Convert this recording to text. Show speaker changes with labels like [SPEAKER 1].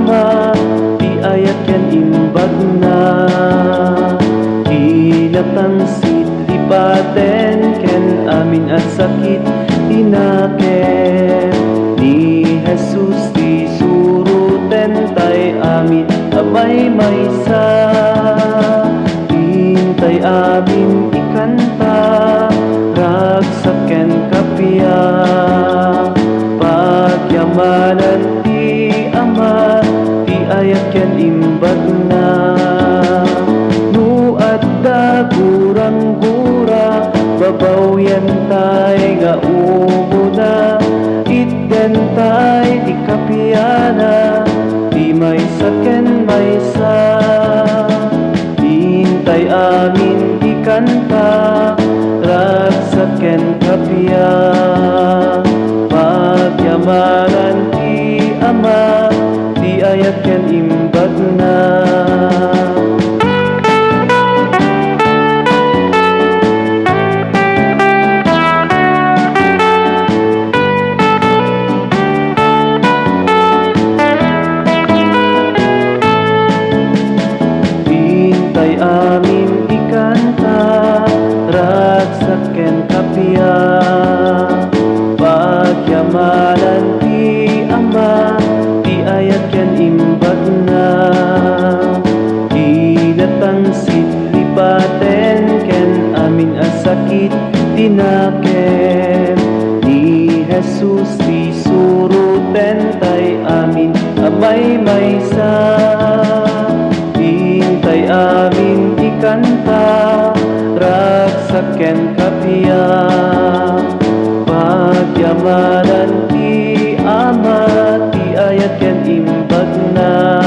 [SPEAKER 1] ama, di ayat ken imbag na. Tinatangsit lipaten ken amin at sakit tinaken. Ni Jesus ti suruten tay amin abay maysa. Hintay amin ikanta ragsak ken kapiya. Pagyamanan ti ama, ti ayat ken imbag na. No adda gurang-gura, babawyan tay nga umuna. Itten tay di kapiyana, di maysa ken maysa. Hintay amin ikanta ragsak ken kapiya. Pagyamanan ti ama, di ayat ken imbag na. Hintay amin ikanta ragsak ken kapiya. Pagyamanan ti ama, ti ayat ken imbag na. Tinatangsit lipaten ken amin a sakit tinaken. Ni Jesus ti suruten tay amin abay maysa. Hintay amin ikanta ragsak ken kapiya. Pagyamanan ti ama, ti ayat ken imbag na.